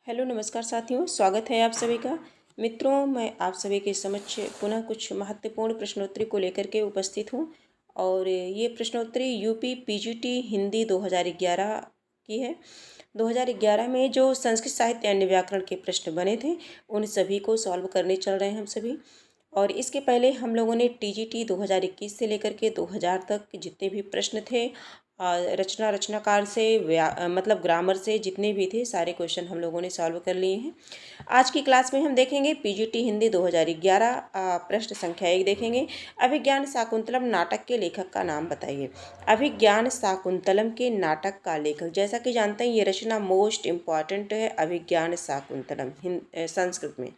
Hello नमस्कार साथियों, स्वागत है आप सभी का। मित्रों, मैं आप सभी के समक्ष पुनः कुछ महत्वपूर्ण प्रश्नोत्तरी को लेकर के उपस्थित हूँ। और ये प्रश्नोत्तरी यूपी पीजीटी हिंदी 2011 की है। 2011 में जो संस्कृत साहित्य अन्य व्याकरण के प्रश्न बने थे, उन सभी को सॉल्व करने चल रहे हैं हम सभी। और इसके पहले हम लोगों ने टीजीटी 2021 से लेकर के 2000 तक के जितने भी प्रश्न थे, रचनाकार से मतलब ग्रामर से जितने भी थे, सारे क्वेश्चन हम लोगों ने सॉल्व कर लिए हैं। आज की क्लास में हम देखेंगे पीजीटी हिंदी 2011 प्रश्न संख्या 1 देखेंगे। अभिज्ञान शाकुंतलम नाटक के लेखक का नाम बताइए। अभिज्ञान शाकुंतलम के नाटक का लेखक, जैसा कि जानते हैं ये रचना मोस्ट इम्पॉर्टेंट है। अभिज्ञान शाकुंतलम संस्कृत में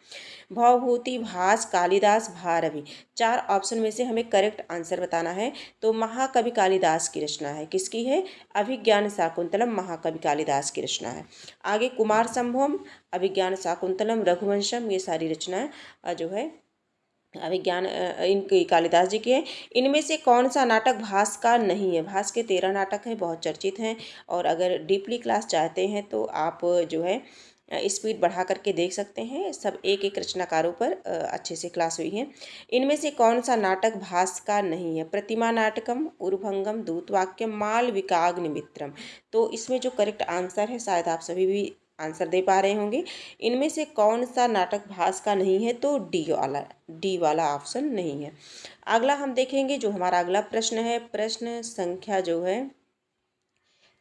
भवभूति, भास, कालिदास, भारवी, 4 ऑप्शन में से हमें करेक्ट आंसर बताना है। तो महाकवि कालिदास की रचना है। किसकी है? अभिज्ञान शाकुंतलम महाकवि कालिदास की रचना है। आगे कुमार संभवम, अभिज्ञान शाकुंतलम, रघुवंशम, ये सारी रचनाएं जो है अभिज्ञान इनकी कालिदास जी की है। इनमें से कौन सा नाटक भास का नहीं है? भास के 13 नाटक हैं, बहुत चर्चित हैं। और अगर डीपली क्लास चाहते हैं तो आप जो है स्पीड बढ़ा करके देख सकते हैं। सब एक एक रचनाकारों पर अच्छे से क्लास हुई है। इनमें से कौन सा नाटक भास का नहीं है? प्रतिमा नाटकम, उर्भंगम, दूतवाक्यम, मालविकाग्निमित्रम। तो इसमें जो करेक्ट आंसर है, शायद आप सभी भी आंसर दे पा रहे होंगे। इनमें से कौन सा नाटक भास का नहीं है? तो डी वाला ऑप्शन नहीं है। अगला हम देखेंगे, जो हमारा अगला प्रश्न है, प्रश्न संख्या जो है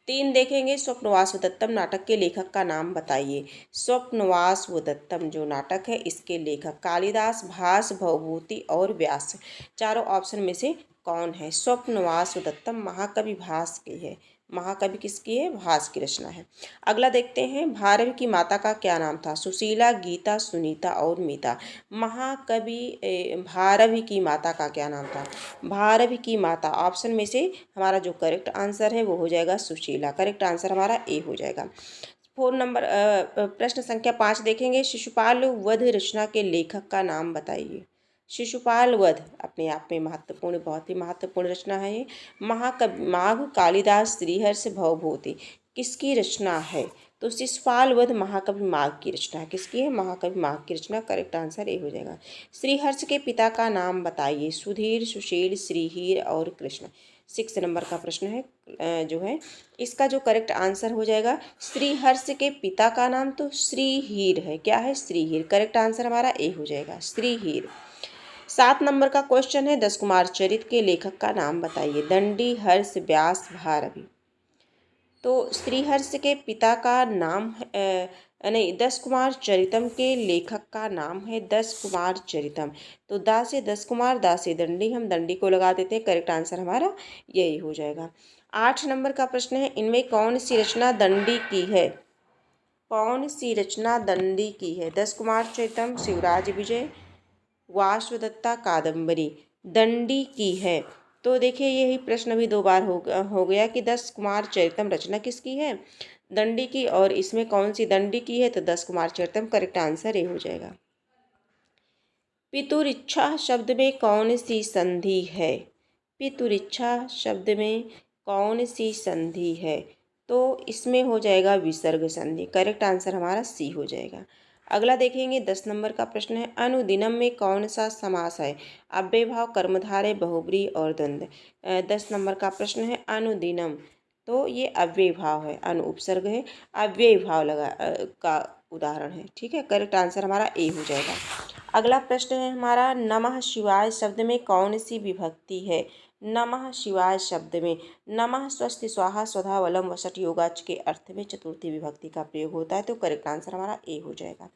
3 देखेंगे। स्वप्नवास व दत्तम नाटक के लेखक का नाम बताइए। स्वप्नवास व दत्तम जो नाटक है, इसके लेखक कालिदास, भास, भवभूति और व्यास। चारों ऑप्शन में से कौन है? स्वप्नवास व दत्तम महाकवि भास की है। महाकवि किसकी है? भास की रचना है। अगला देखते हैं, भारवी की माता का क्या नाम था? सुशीला, गीता, सुनीता और मीता। महाकवि भारवी की माता का क्या नाम था? भारवी की माता ऑप्शन में से हमारा जो करेक्ट आंसर है वो हो जाएगा सुशीला। करेक्ट आंसर हमारा ए हो जाएगा। 4 नंबर प्रश्न संख्या 5 देखेंगे। शिशुपाल वध रचना के लेखक का नाम बताइए। शिशुपाल वध अपने आप में महत्वपूर्ण, बहुत ही महत्वपूर्ण रचना है ये। महाकवि माघ, कालिदास, श्रीहर्ष, भवभूति, किसकी रचना है? तो शिशुपाल वध महाकवि माघ की रचना है। किसकी है? महाकवि माघ की रचना। करेक्ट आंसर ए हो जाएगा। श्रीहर्ष के पिता का नाम बताइए। सुधीर, सुशील, श्रीहीर और कृष्ण। 6 नंबर का प्रश्न है जो है, इसका जो करेक्ट आंसर हो जाएगा, श्रीहर्ष के पिता का नाम तो श्रीहीर है। क्या है? श्रीहीर। करेक्ट आंसर हमारा ए हो जाएगा, श्रीहीर। 7 नंबर का क्वेश्चन है, 10 कुमार चरित के लेखक का नाम बताइए। दंडी, हर्ष, व्यास, भारवी। तो श्रीहर्ष के पिता का नाम नहीं, 10 कुमार चरितम के लेखक का नाम है 10 कुमार चरितम। तो दा से 10 कुमार, दा से दंडी, हम दंडी को लगा देते हैं। करेक्ट आंसर हमारा यही हो जाएगा। 8 नंबर का प्रश्न है, इनमें कौन सी रचना दंडी की है? कौन सी रचना दंडी की है? 10 कुमार चरितम, शिवराज विजय, वाश्वदत्ता, कादम्बरी, दंडी की है। तो देखिए, यही प्रश्न अभी 2 बार हो गया कि 10 कुमार चरितम रचना किसकी है? दंडी की। और इसमें कौन सी दंडी की है? तो 10 कुमार चरितम। करेक्ट आंसर ये हो जाएगा। पितुरिच्छा शब्द में कौन सी संधि है? पितुरिच्छा शब्द में कौन सी संधि है? तो इसमें हो जाएगा विसर्ग संधि। करेक्ट आंसर हमारा सी हो जाएगा। अगला देखेंगे, 10 नंबर का प्रश्न है, अनुदिनम में कौन सा समास है? अव्ययभाव, कर्मधारय, बहुब्रीहि और द्वंद्व। 10 नंबर का प्रश्न है, अनुदिनम। तो ये अव्ययभाव है, अनु उपसर्ग है, अव्ययभाव का उदाहरण है। ठीक है, करेक्ट आंसर हमारा ए हो जाएगा। अगला प्रश्न है हमारा, नमः शिवाय शब्द में कौन सी विभक्ति है? नमः शिवाय शब्द में नमः, स्वस्ति, स्वाहा, स्वधा, वलम, वसट, योगाच के अर्थ में चतुर्थी विभक्ति का प्रयोग होता है। तो करेक्ट आंसर हमारा ए हो जाएगा।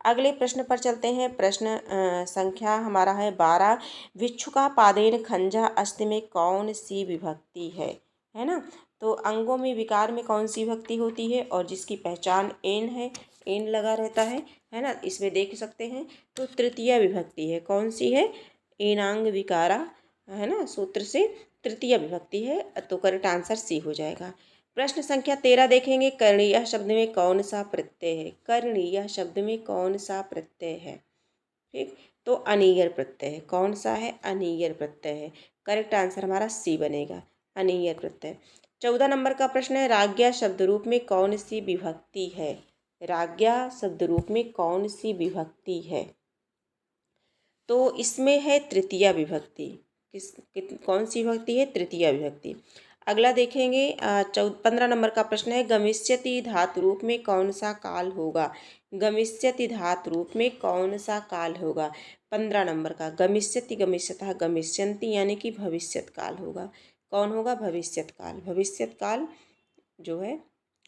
अगले प्रश्न पर चलते हैं। प्रश्न संख्या हमारा है 12। भिक्षुका पादेन खंजा अस्ति में कौन सी विभक्ति है ना? तो अंगों में विकार में कौन सी विभक्ति होती है? और जिसकी पहचान एन है, एन लगा रहता है ना? इसमें देख सकते हैं। तो तृतीय विभक्ति है। कौन सी है? एनांग विकारा, है ना? सूत्र से तृतीय विभक्ति है। तो करेक्ट आंसर सी हो जाएगा। प्रश्न संख्या 13 देखेंगे, कर्णीय शब्द में कौन सा प्रत्यय है? कर्णीय शब्द में कौन सा प्रत्यय है? ठीक, तो अनीयर प्रत्यय है। कौन सा है? अनीयर प्रत्यय है। करेक्ट आंसर हमारा सी बनेगा, अनीयर प्रत्यय। 14 नंबर का प्रश्न है, राज्ञा शब्द रूप में कौन सी विभक्ति है? राज्ञा शब्द रूप में कौन सी विभक्ति है? तो इसमें है तृतीया विभक्ति। कौन सी विभक्ति है? तृतीया विभक्ति। अगला देखेंगे 15 नंबर का प्रश्न है, गमिष्यति धातु रूप में कौन सा काल होगा? गमिष्यति धातु रूप में कौन सा काल होगा? 15 नंबर का गमिष्यति, गमिष्यतः, गमिष्यन्ति यानी कि भविष्यत काल होगा। कौन होगा? भविष्यत काल। भविष्यत काल जो है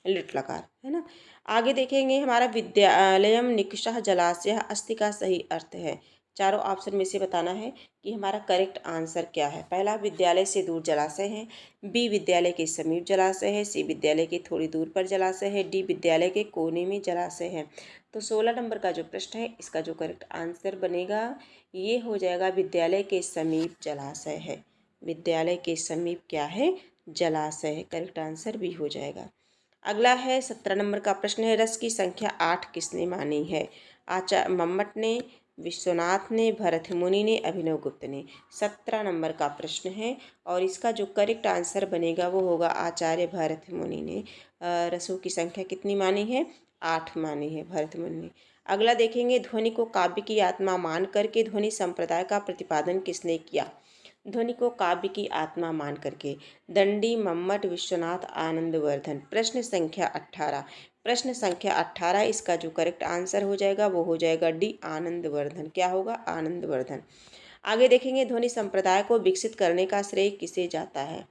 लिट लकार है ना। आगे देखेंगे हमारा विद्यालयम निकषः जलाशय अस्ति का सही अर्थ है। चारों ऑप्शन में से बताना है कि हमारा करेक्ट आंसर क्या है। पहला, विद्यालय से दूर जलाशय है। बी, विद्यालय के समीप जलाशय है। सी, विद्यालय के थोड़ी दूर पर जलाशय है। डी, विद्यालय के कोने में जलाशय है। तो 16 नंबर का जो प्रश्न है इसका जो करेक्ट आंसर बनेगा ये हो जाएगा विद्यालय के समीप जलाशय है। विद्यालय के समीप क्या है? जलाशय है। करेक्ट आंसर भी हो जाएगा। अगला है 17 नंबर का प्रश्न है, रस की संख्या 8 किसने मानी है? आचार्य मम्मट ने, विश्वनाथ ने, भरत मुनि ने, अभिनव गुप्त ने। 17 नंबर का प्रश्न है और इसका जो करेक्ट आंसर बनेगा वो होगा आचार्य भरत मुनि ने। रसों की संख्या कितनी मानी है? 8 मानी है भरत मुनि ने। अगला देखेंगे, ध्वनि को काव्य की आत्मा मान करके ध्वनि संप्रदाय का प्रतिपादन किसने किया? ध्वनि को काव्य की आत्मा मान करके दंडी, मम्मट, विश्वनाथ, आनंदवर्धन। प्रश्न संख्या 18। प्रश्न संख्या 18 इसका जो करेक्ट आंसर हो जाएगा वो हो जाएगा डी, आनंदवर्धन। क्या होगा? आनंदवर्धन। आगे देखेंगे, ध्वनि संप्रदाय को विकसित करने का श्रेय किसे जाता है?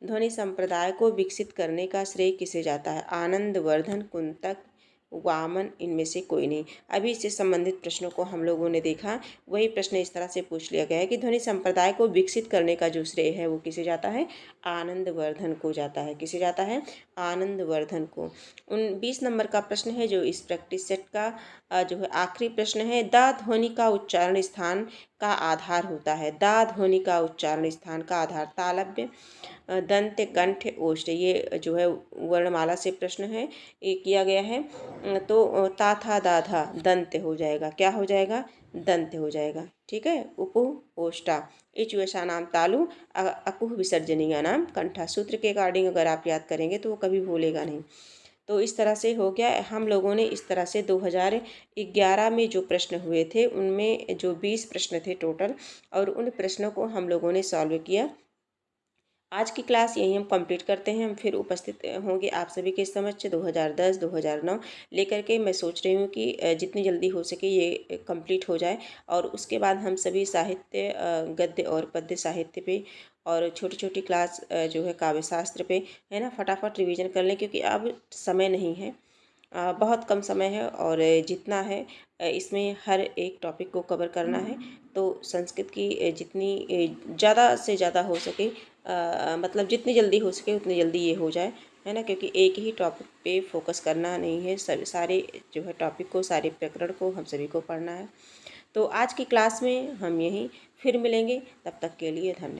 ध्वनि संप्रदाय को विकसित करने का श्रेय किसे जाता है? आनंदवर्धन, कुंतक, वामन, इनमें से कोई नहीं। अभी इससे संबंधित प्रश्नों को हम लोगों ने देखा, वही प्रश्न इस तरह से पूछ लिया गया है कि ध्वनि संप्रदाय को विकसित करने का जो श्रेय है वो किसे जाता है? आनंदवर्धन को जाता है। किसे जाता है? आनंदवर्धन को। 20 नंबर का प्रश्न है जो इस प्रैक्टिस सेट का जो है आखिरी प्रश्न है, दा ध्वनि का उच्चारण स्थान का आधार होता है। दा ध्वनि का उच्चारण स्थान का आधार तालव्य, दंत, कंठ, ओष्ठ, ये जो है वर्णमाला से प्रश्न है ये किया गया है। तो ता, था, दा, धा दंत हो जाएगा। क्या हो जाएगा? दंत हो जाएगा। ठीक है। उपु, ओष्ठा, इचुषा नाम तालु, अकुह विसर्जनीय नाम कंठा। सूत्र के अकॉर्डिंग अगर आप याद करेंगे तो वो कभी भूलेगा नहीं। तो इस तरह से हो गया। हम लोगों ने इस तरह से 2011 में जो प्रश्न हुए थे उनमें जो 20 प्रश्न थे टोटल, और उन प्रश्नों को हम लोगों ने सॉल्व किया। आज की क्लास यहीं हम कंप्लीट करते हैं। हम फिर उपस्थित होंगे आप सभी के समक्ष 2010 2009 लेकर के। मैं सोच रही हूँ कि जितनी जल्दी हो सके ये कंप्लीट हो जाए और उसके बाद हम सभी साहित्य, गद्य और पद्य साहित्य पे और छोटी छोटी क्लास जो है काव्य शास्त्र पे है ना फटाफट रिवीजन कर लें, क्योंकि अब समय नहीं है, बहुत कम समय है और जितना है इसमें हर एक टॉपिक को कवर करना है। तो संस्कृत की जितनी ज़्यादा से ज़्यादा हो सके, मतलब जितनी जल्दी हो सके उतनी जल्दी ये हो जाए, है ना, क्योंकि एक ही टॉपिक पे फोकस करना नहीं है, सब सारे जो है टॉपिक को, सारे प्रकरण को हम सभी को पढ़ना है। तो आज की क्लास में हम यहीं फिर मिलेंगे, तब तक के लिए धन्यवाद।